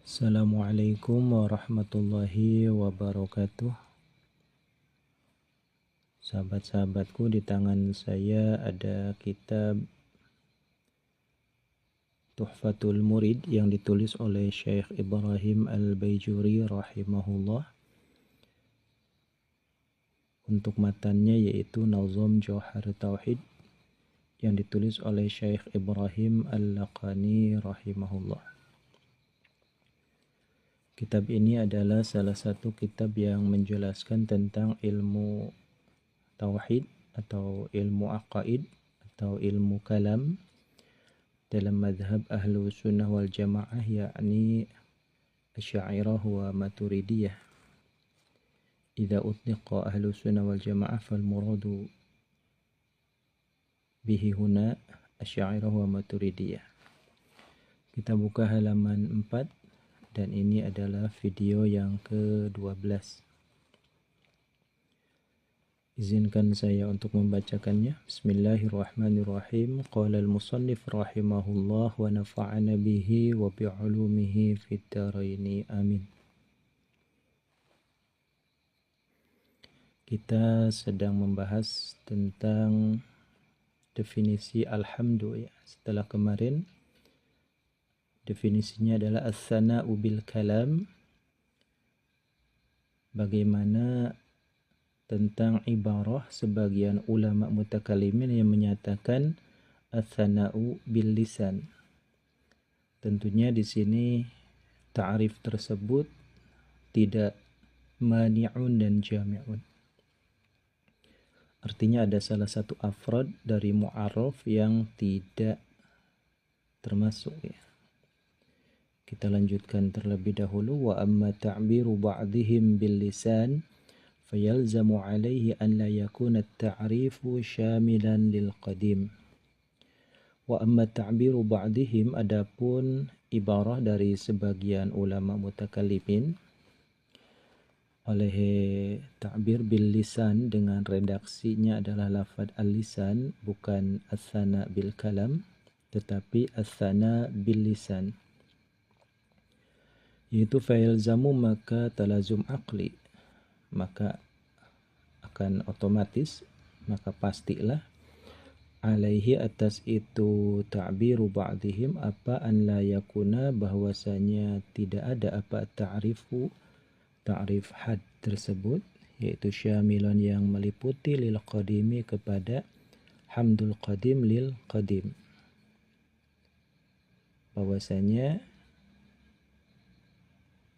Assalamualaikum warahmatullahi wabarakatuh. Sahabat-sahabatku, di tangan saya ada kitab Tuhfatul Murid yang ditulis oleh Syekh Ibrahim Al-Baijuri rahimahullah. Untuk matannya yaitu Nazam Jauhar Tauhid yang ditulis oleh Syekh Ibrahim Al-Laqani rahimahullah. Kitab ini adalah salah satu kitab yang menjelaskan tentang ilmu tauhid atau ilmu aqaid atau ilmu kalam dalam madhab ahlu sunnah wal jamaah, yakni Asy'ariyah wa Maturidiyah. Idza utliqa ahlu sunnah wal jamaah fal muradu bihi huna Asy'ariyah wa Maturidiyah. Kita buka halaman 4 dan ini adalah video yang ke-12. Izinkan saya untuk membacakannya. Bismillahirrahmanirrahim. Qala al-musannif rahimahullah wa nafa'ana bihi wa bi'ulumihi fid dharaini. Amin. Kita sedang membahas tentang definisi alhamdu ya. Setelah kemarin definisinya adalah as-sana'u bil kalam. Bagaimana tentang ibarah sebagian ulama mutakalimin yang menyatakan as-sana'u bil lisan. Tentunya di sini ta'rif tersebut tidak mani'un dan jami'un. Artinya ada salah satu afrad dari mu'arraf yang tidak termasuk ya. Kita lanjutkan terlebih dahulu. Wa amma ta'biru ba'dihim bil lisan fayalzamu alaihi an la yakuna at-ta'rifu syamilan lil qadim. Wa amma ta'biru ba'dihim, adapun ibarah dari sebagian ulama mutakallimin oleh ta'bir bil lisan dengan redaksinya adalah lafaz al-lisan, bukan as-sana bil kalam tetapi as-sana bil lisan, yaitu fayalzamu maka talazum aqli, maka akan otomatis, maka pastilah alaihi atas itu ta'biru ba'dihim apa an la yakuna, bahwasanya tidak ada apa ta'rifu, ta'rif had tersebut, yaitu syamilan yang meliputi lil qadimi kepada hamdul qadim lil qadim, bahwasanya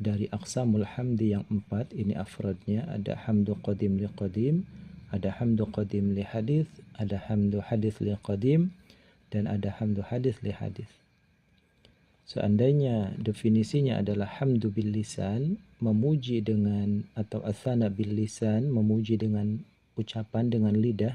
dari aqsamul hamdi yang 4 ini afradnya ada hamdu qadim li qadim, ada hamdu qadim li hadis, ada hamdu hadis li qadim, dan ada hamdu hadis li hadis. Seandainya definisinya adalah hamdu bil lisan, memuji dengan, atau asana bil lisan, memuji dengan ucapan dengan lidah,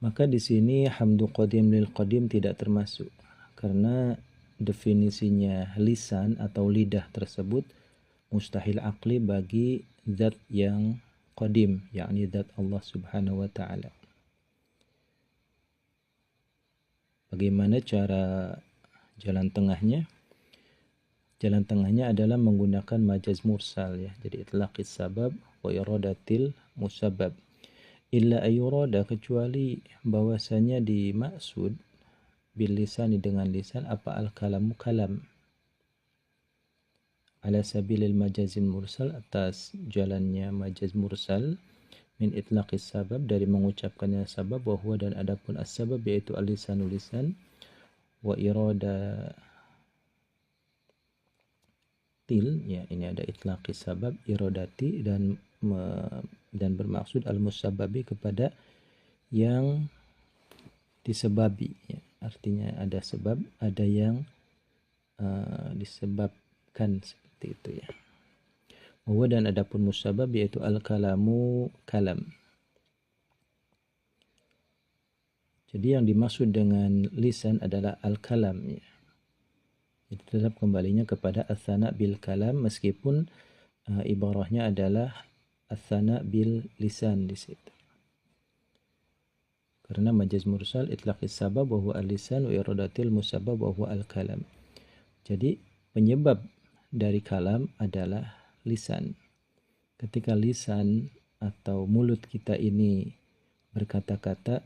maka di sini hamdu qadim lil qadim tidak termasuk, karena definisinya lisan atau lidah tersebut mustahil akli bagi zat yang qadim, yakni zat Allah subhanahu wa ta'ala. Bagaimana cara jalan tengahnya? Jalan tengahnya adalah menggunakan majaz mursal ya. Jadi itlaqis sabab wa iradatil musabbab. Illa ayurada, kecuali bahwasanya dimaksud bil lisani dengan lisan apa al-kalamu kalam ala sabilil majazil mursal, atas jalannya majaz mursal, min itlaqis sabab, dari mengucapkannya sabab, wa huwa, dan adapun as-sabab yaitu al-lisanu lisan, wa irada til ya, ini ada itlaqis sabab, iradati, dan bermaksud al-musabbabi kepada yang disebabi ya. Artinya ada sebab, ada yang disebabkan, seperti itu ya. Wa, dan adapun musabab yaitu al-kalamu kalam. Jadi yang dimaksud dengan lisan adalah al-kalam ya. Itu tetap kembalinya kepada as-sana bil kalam, meskipun ibarahnya adalah as-sana bil lisan di situ. Karena majaz mursal itlaqis sabab wa huwa al-lisan wa iradatil musabbab wa huwa al-kalam. Jadi penyebab dari kalam adalah lisan. Ketika lisan atau mulut kita ini berkata-kata,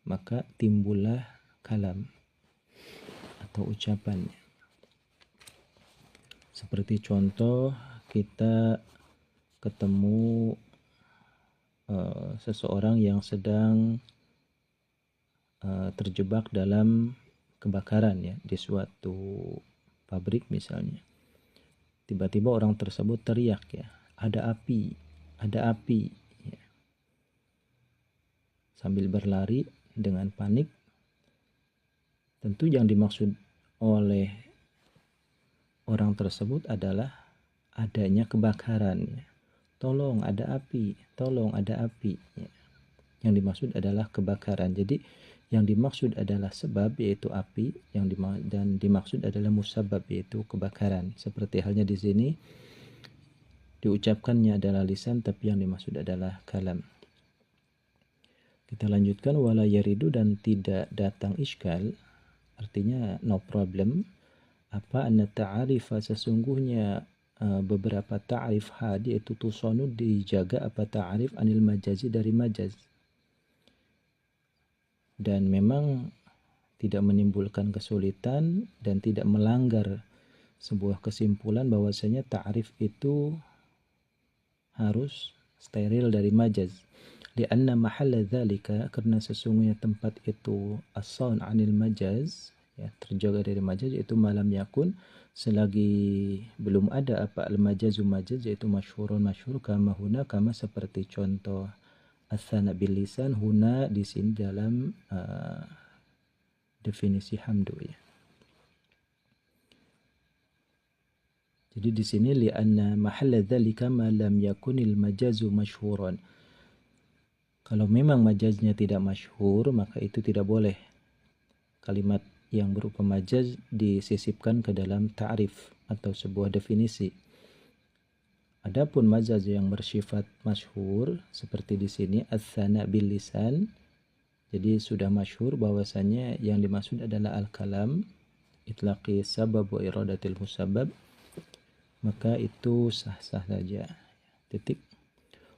maka timbullah kalam atau ucapan. Seperti contoh, kita ketemu seseorang yang sedang terjebak dalam kebakaran ya di suatu pabrik misalnya. Tiba-tiba orang tersebut teriak ya, ada api, ada api. Ya. Sambil berlari dengan panik, tentu yang dimaksud oleh orang tersebut adalah adanya kebakaran. Ya. Tolong ada api, tolong ada api. Ya. Yang dimaksud adalah kebakaran. Jadi yang dimaksud adalah sebab yaitu api, dan dimaksud adalah musabab yaitu kebakaran. Seperti halnya di sini diucapkannya adalah lisan, tapi yang dimaksud adalah kalam. Kita lanjutkan, wala yaridu, dan tidak datang iskal, artinya no problem. Apa anna ta'arifa, sesungguhnya beberapa ta'rif had yaitu tusonu, dijaga apa ta'rif anil majazi, dari majaz. Dan memang tidak menimbulkan kesulitan dan tidak melanggar sebuah kesimpulan bahwasanya ta'rif itu harus steril dari majaz. Lianna mahalla dzalika, karena sesungguhnya tempat itu as-saun 'anil majaz, ya, terjaga dari majaz, yaitu malam yakun, selagi belum ada apa al-majazu majaz, yaitu masyhurun masyhur, kama huna, kama seperti contoh as-sana bil lisan huna di sini dalam definisi hamdu ya. Jadi di sini li'anna mahalla dzalika ma lam yakunil majazu masyhuran. Kalau memang majaznya tidak masyhur, maka itu tidak boleh kalimat yang berupa majaz disisipkan ke dalam ta'rif atau sebuah definisi. Adapun majaz yang bersifat masyhur seperti di sini as-sana bil lisan, jadi sudah masyhur bahwasanya yang dimaksud adalah al-kalam, itlaqi sabab wa iradatil musabbab, maka itu sah-sah saja. Titik.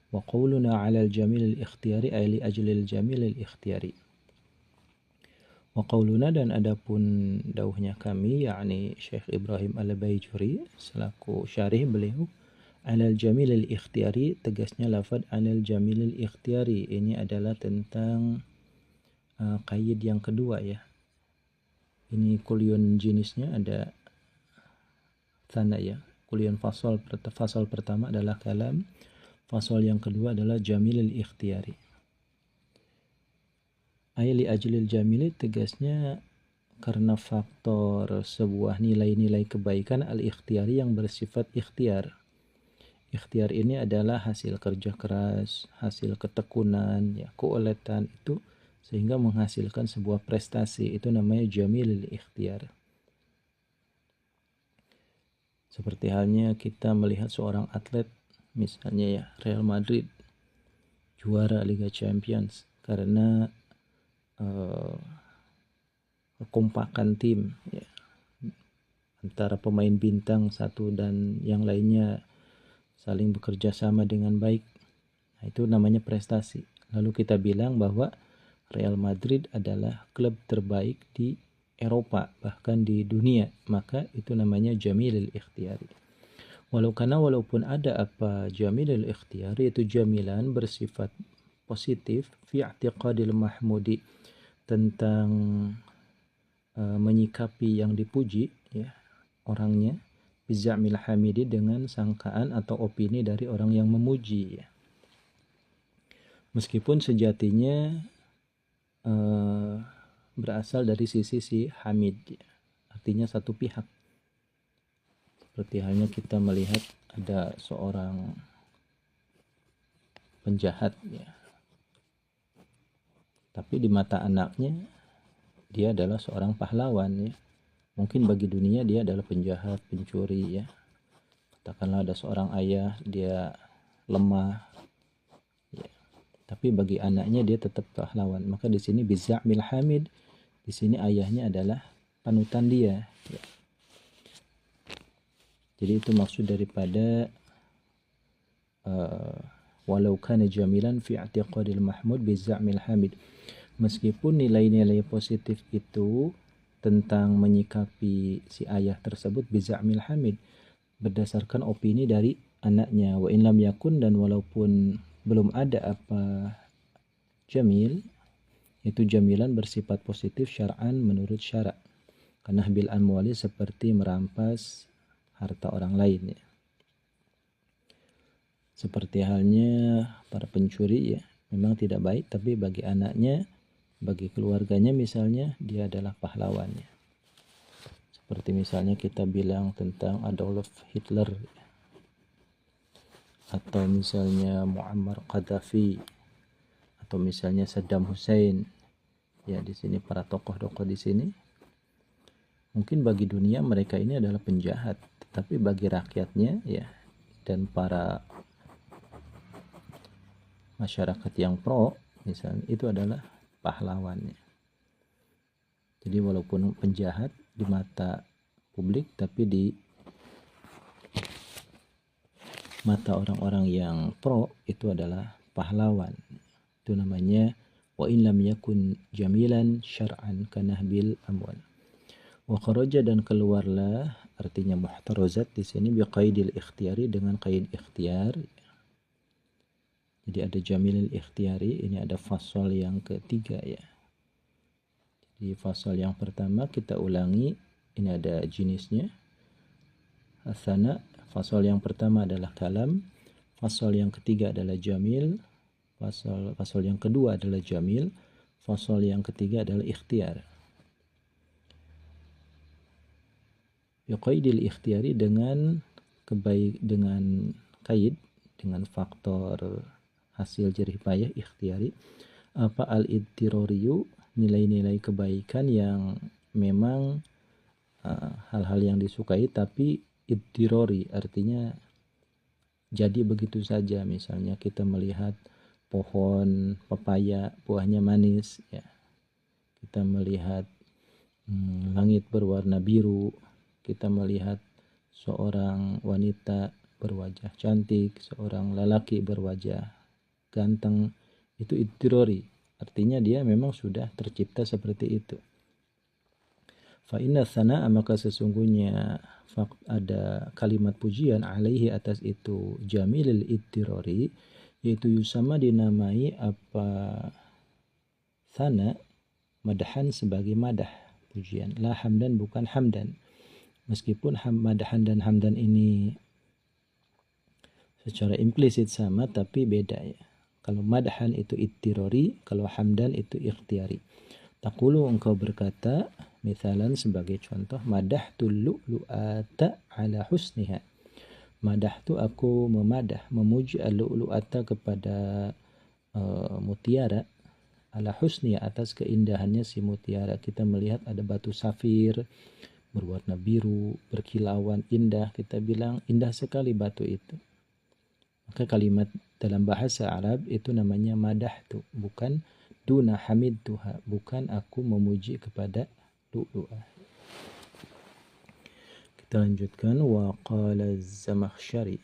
Wa qauluna 'ala al-jamil al-ikhtiyari ay li ajli al-jamil al-ikhtiyari. Wa qauluna, dan adapun dauhnya kami, yakni Syekh Ibrahim Al-Baijuri selaku syarih beliau, alal jamil al-ikhtiyari, tegasnya lafad alal jamil al-ikhtiyari ini adalah tentang qaid yang kedua ya. Ini kulion jenisnya ada tanda ya. Kulion fasal pertama adalah kalam, fasal yang kedua adalah jamil al-ikhtiyari. Ayat li ajlil jamili, tegasnya karena faktor sebuah nilai-nilai kebaikan al-ikhtiyari yang bersifat ikhtiar. Ikhtiar ini adalah hasil kerja keras, hasil ketekunan, ya, keuletan itu sehingga menghasilkan sebuah prestasi. Itu namanya jamilul ikhtiar. Seperti halnya kita melihat seorang atlet, misalnya ya Real Madrid juara Liga Champions karena kekompakan tim ya, antara pemain bintang satu dan yang lainnya saling bekerja sama dengan baik. Nah, itu namanya prestasi. Lalu kita bilang bahwa Real Madrid adalah klub terbaik di Eropa, bahkan di dunia. Maka itu namanya jamilul ikhtiyari. Walaupun ada apa jamilul ikhtiyari, itu jamilan bersifat positif, fi i'tiqadil mahmudi, tentang menyikapi yang dipuji ya orangnya, bizamil hamidi, dengan sangkaan atau opini dari orang yang memuji ya. Meskipun sejatinya berasal dari sisi si hamid ya. Artinya satu pihak. Seperti halnya kita melihat ada seorang penjahat ya, tapi di mata anaknya dia adalah seorang pahlawan ya. Mungkin bagi dunia dia adalah penjahat, pencuri ya. Katakanlah ada seorang ayah, dia lemah ya. Tapi bagi anaknya dia tetap pahlawan. Maka di sini bizamil hamid, di sini ayahnya adalah panutan dia ya. Jadi itu maksud daripada walau kana jamilan fi i'tiqadil mahmud bi za'mil hamid. Meskipun nilai-nilai positif itu tentang menyikapi si ayah tersebut bi za'mil hamid, berdasarkan opini dari anaknya. Wa in lam yakun, dan walaupun belum ada apa jamil, itu jamilan bersifat positif syar'an menurut syarak. Karena bil amwali seperti merampas harta orang lain ya. Seperti halnya para pencuri ya, memang tidak baik, tapi bagi anaknya, bagi keluarganya misalnya, dia adalah pahlawannya. Seperti misalnya kita bilang tentang Adolf Hitler, atau misalnya Muammar Gaddafi, atau misalnya Saddam Hussein. Ya, di sini para tokoh-tokoh di sini, mungkin bagi dunia mereka ini adalah penjahat, tapi bagi rakyatnya ya, dan para masyarakat yang pro misalnya, itu adalah pahlawannya. Jadi walaupun penjahat di mata publik, tapi di mata orang-orang yang pro itu adalah pahlawan. Itu namanya wa in lam yakun jamilan syar'an kanahbil amwal. Wa kharaja, dan keluarlah, artinya muhtarazat di sini biqaidil ikhtiyari, dengan qaid ikhtiyar. Jadi ada jamilil ikhtiyari, ini ada fasal yang ketiga ya. Jadi fasal yang pertama kita ulangi, ini ada jenisnya. Asana, fasal yang pertama adalah kalam, fasal yang ketiga adalah jamil, fasal yang kedua adalah jamil, fasal yang ketiga adalah ikhtiyar. Biqaidil ikhtiyari, dengan kaid, dengan faktor hasil jerih payah ikhtiyari. Apa al-idtiroriyu, nilai-nilai kebaikan yang memang hal-hal yang disukai, tapi idtirori artinya jadi begitu saja. Misalnya kita melihat pohon pepaya buahnya manis ya, kita melihat langit berwarna biru, kita melihat seorang wanita berwajah cantik, seorang lelaki berwajah ganteng, itu idtirori, artinya dia memang sudah tercipta seperti itu. Fa inna thana'a, maka sesungguhnya ada kalimat pujian alaihi, atas itu, jamilil idtirori, yaitu yusama, dinamai apa thana, madahan, sebagai madah pujian, la hamdan, bukan hamdan. Meskipun madahan dan hamdan ini secara implisit sama, tapi beda ya. Kalau madahan itu idtirori, kalau hamdan itu ikhtiyari. Taqulu, engkau berkata, misalan sebagai contoh, madahtul lu'lu'ata ala husniha. Madahtu, aku memadah, memuji al-lu'lu'ata, kepada mutiara, ala husniha, atas keindahannya si mutiara. Kita melihat ada batu safir berwarna biru, berkilauan, indah, kita bilang indah sekali batu itu. Maka kalimat dalam bahasa Arab itu namanya madahtu, bukan duna hamidtuha, bukan aku memuji kepada lu'lu'ah. Kita lanjutkan. Wa qala Zamakhsyari,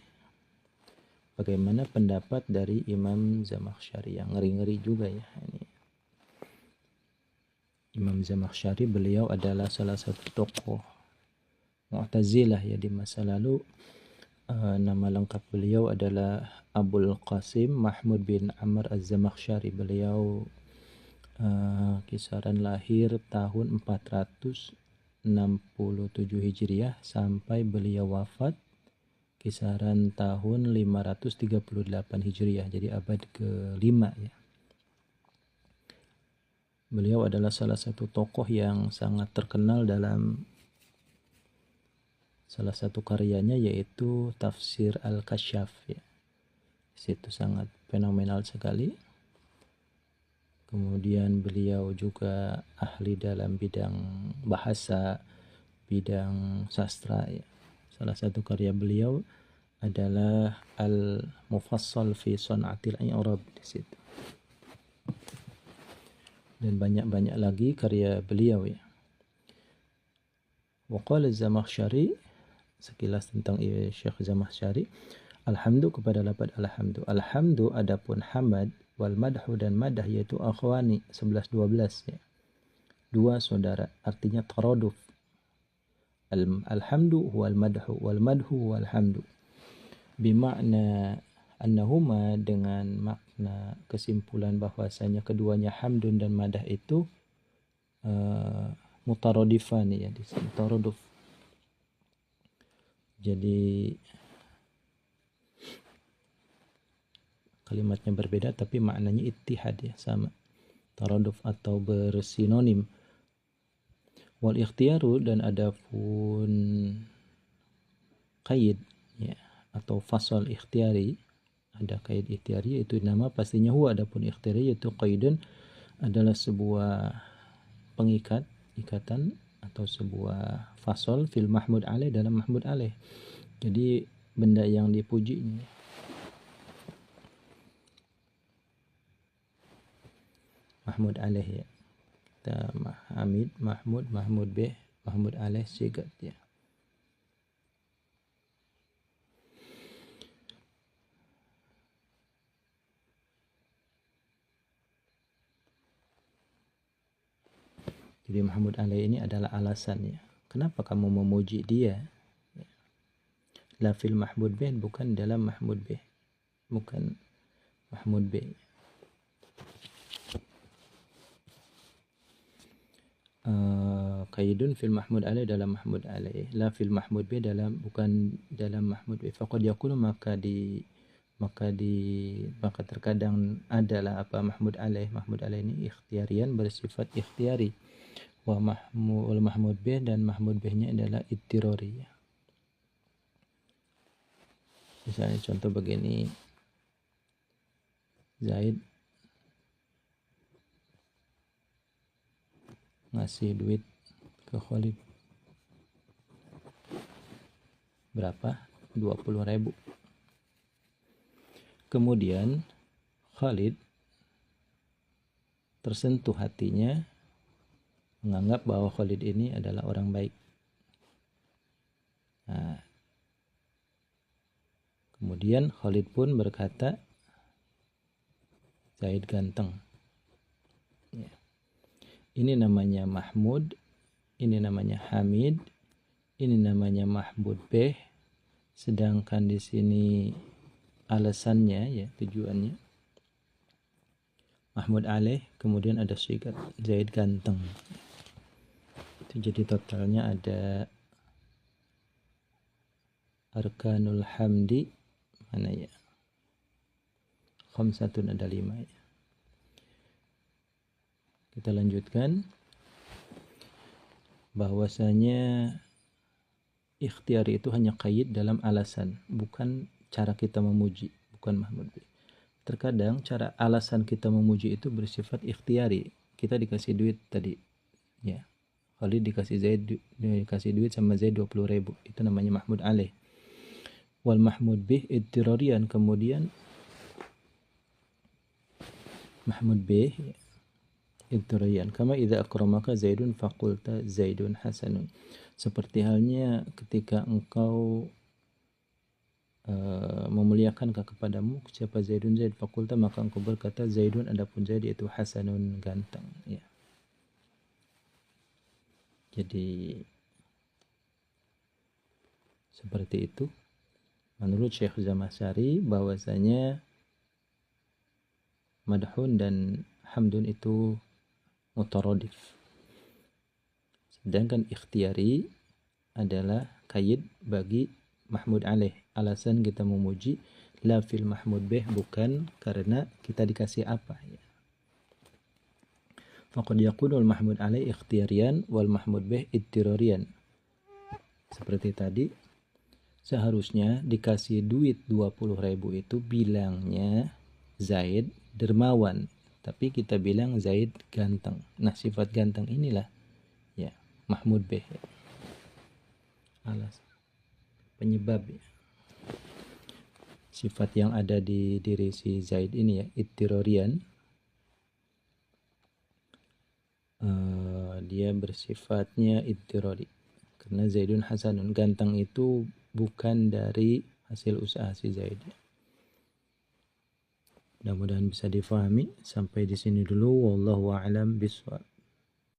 bagaimana pendapat dari Imam Zamakhsyari, yang ngeri-ngeri juga ya ini. Imam Zamakhsyari, beliau adalah salah satu tokoh Mu'tazilah ya di masa lalu. Nama lengkap beliau adalah Abul Qasim Mahmud bin Amr Az-Zamakhsyari. Beliau kisaran lahir tahun 467 Hijriah sampai beliau wafat kisaran tahun 538 Hijriah, jadi abad ke-5 ya. Beliau adalah salah satu tokoh yang sangat terkenal dalam salah satu karyanya, yaitu Tafsir Al-Kasyaf ya. Itu sangat fenomenal sekali. Kemudian beliau juga ahli dalam bidang bahasa, bidang sastra ya. Salah satu karya beliau adalah Al-Mufassal fi Sun'atil I'rab di situ. Dan banyak-banyak lagi karya beliau ya. Wa qala Az-Zamakhsyari, sekilas tentang Syekh Zamakhsyari. Alhamdu kepada lafaz alhamdu. Alhamdu adapun hamad wal madhu dan madah yaitu akhwani 11-12 ya. Dua saudara, artinya taraduf. Alhamdu wal madhu wal hamdu. Bimakna annahuma, dengan makna kesimpulan bahwasanya keduanya hamdun dan madah itu mutaradifan ya, taraduf. Jadi kalimatnya berbeda tapi maknanya ittihad ya, sama, taraduf atau bersinonim. Wal ikhtiyaru, dan adapun qaid ya atau fasal ikhtiyari, ada qaid ikhtiyari yaitu nama pastinya huwa, adapun ikhtiyari yaitu qaidun adalah sebuah ikatan atau sebuah fasal fil mahmud alaih, dalam mahmud alaih. Jadi benda yang dipuji ini. Mahmud alaih ya. Kita Hamid, Mahmud, Mahmud bih, Mahmud alaih, sigat ya. Jadi Mahmud alaih ini adalah alasannya. Kenapa kamu memuji dia? La fil mahmud bih, bukan dalam mahmud bih. Bukan mahmud bih. Qaidun fil mahmud alaih, dalam mahmud alaih. La fil mahmud bih, bukan dalam mahmud bih. Faqad yakunu, maka terkadang adalah apa mahmud alaih. Mahmud alaih ini ikhtiyarian, bersifat ikhtiyari. Wa mahmud bih, dan mahmud bihnya adalah ittirari. Misalnya contoh begini, Zaid ngasih duit ke Khalid berapa? 20.000. Kemudian Khalid tersentuh hatinya, menganggap bahwa Khalid ini adalah orang baik. Nah, kemudian Khalid pun berkata, Zaid ganteng. Ya. Ini namanya Mahmud, ini namanya Hamid, ini namanya Mahmud bih. Sedangkan di sini alasannya ya, tujuannya Mahmud alaih, kemudian ada syigat Zaid ganteng. Itu jadi totalnya ada arkanul hamdi, mana ya, khamsatun, ada 5 ya. Kita lanjutkan, bahwasanya ikhtiyari itu hanya qaid dalam alasan, bukan cara kita memuji, bukan mahmud bih. Terkadang cara alasan kita memuji itu bersifat ikhtiyari. Kita dikasih duit tadi ya, Khalid dikasih duit sama Zaid 20.000, itu namanya mahmud alaih. Wal mahmud bih ittirarian, kemudian mahmud bih ittirarian, kama idza akramaka Zaidun faqulta Zaidun hasanun. Seperti halnya ketika engkau memuliakan kepadamu siapa Zaidun, Zaid, faqulta, maka engkau berkata Zaidun, adapun Zaid itu hasanun, ganteng ya. Jadi seperti itu menurut Syekh Zamakhsyari, bahwasanya madhun dan hamdun itu mutaradif, sedangkan ikhtiyari adalah qaid bagi mahmud alaih. Alasan kita memuji la fil mahmud bih, bukan karena kita dikasih apa ya. Faqad yakunul mahmud alaih ikhtiyarian wal mahmud bih ittirarian. Seperti tadi, seharusnya dikasih duit 20.000 itu bilangnya Zaid dermawan, tapi kita bilang Zaid ganteng. Nah, sifat ganteng inilah ya mahmud bih ya. Alas penyebab ya. Sifat yang ada di diri si Zaid ini ya, ittirarian, dia bersifatnya ittirari, karena Zaidun hasanun, ganteng itu bukan dari hasil usaha si Zaid. Mudah-mudahan bisa difahami. Sampai di sini dulu, wallahu a'lam bishawab.